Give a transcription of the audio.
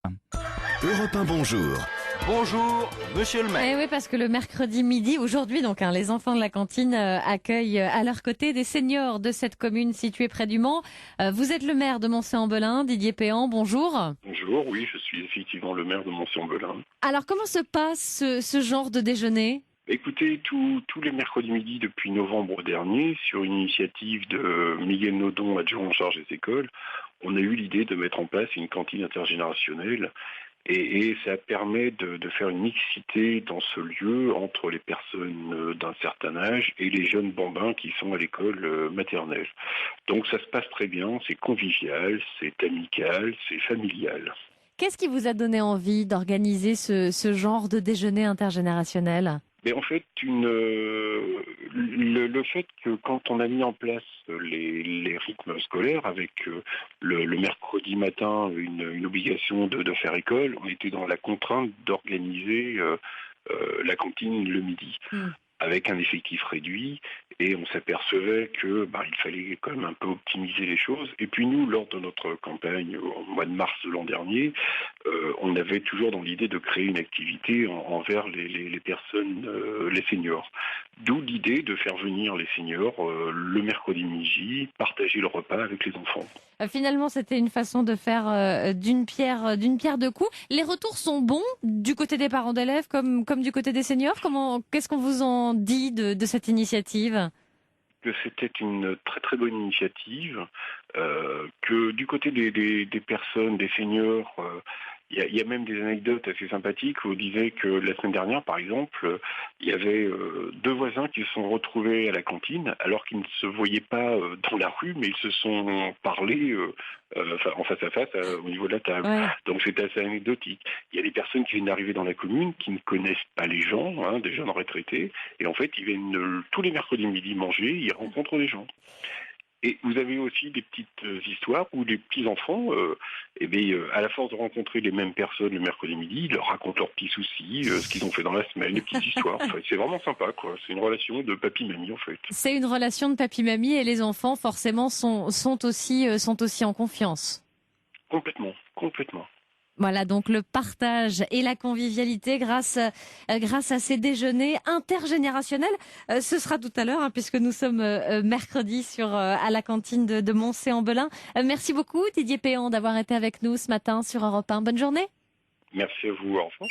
Europe 1, bonjour. Bonjour, monsieur le maire. Eh oui, parce que le mercredi midi, aujourd'hui, les enfants de la cantine accueillent à leur côté des seniors de cette commune située près du Mans. Vous êtes le maire de Moncé-en-Belin, Didier Péan, bonjour. Bonjour, oui, je suis effectivement le maire de Moncé-en-Belin. Alors, comment se passe ce genre de déjeuner ? Écoutez, tous les mercredis midi depuis novembre dernier, sur une initiative de Miguel Nodon, adjoint en charge des écoles, on a eu l'idée de mettre en place une cantine intergénérationnelle. Et ça permet de faire une mixité dans ce lieu entre les personnes d'un certain âge et les jeunes bambins qui sont à l'école maternelle. Donc ça se passe très bien, c'est convivial, c'est amical, c'est familial. Qu'est-ce qui vous a donné envie d'organiser ce genre de déjeuner intergénérationnel ? Mais en fait, le fait que quand on a mis en place les rythmes scolaires avec le mercredi matin une obligation de faire école, on était dans la contrainte d'organiser la cantine le midi. Avec un effectif réduit, et on s'apercevait que il fallait quand même un peu optimiser les choses. Et puis nous, lors de notre campagne au mois de mars de l'an dernier, on avait toujours dans l'idée de créer une activité envers les personnes, les seniors. D'où l'idée de faire venir les seniors le mercredi midi, partager le repas avec les enfants. Finalement, c'était une façon de faire d'une pierre deux coups. Les retours sont bons du côté des parents d'élèves comme du côté des seniors. Qu'est-ce qu'on vous en dit de cette initiative ? Que c'était une très très bonne initiative, que du côté des personnes, des seniors, il y a même des anecdotes assez sympathiques où on disait que la semaine dernière, par exemple, il y avait deux voisins qui se sont retrouvés à la cantine alors qu'ils ne se voyaient pas dans la rue, mais ils se sont parlé en face à face au niveau de la table. Ouais. Donc c'était assez anecdotique. Il y a des personnes qui viennent d'arriver dans la commune qui ne connaissent pas les gens, des jeunes retraités, et en fait ils viennent tous les mercredis midi manger, ils rencontrent des gens. Et vous avez aussi des petites histoires où les petits-enfants, à la force de rencontrer les mêmes personnes le mercredi midi, ils leur racontent leurs petits soucis, ce qu'ils ont fait dans la semaine, les petites histoires. Enfin, c'est vraiment sympa, quoi. C'est une relation de papy-mamie, en fait. C'est une relation de papy-mamie et les enfants, forcément, sont aussi en confiance. Complètement, complètement. Voilà, donc le partage et la convivialité grâce à ces déjeuners intergénérationnels. Ce sera tout à l'heure, puisque nous sommes mercredi à la cantine de Moncé-en-Belin. Merci beaucoup Didier Péan d'avoir été avec nous ce matin sur Europe 1. Bonne journée. Merci à vous, au revoir.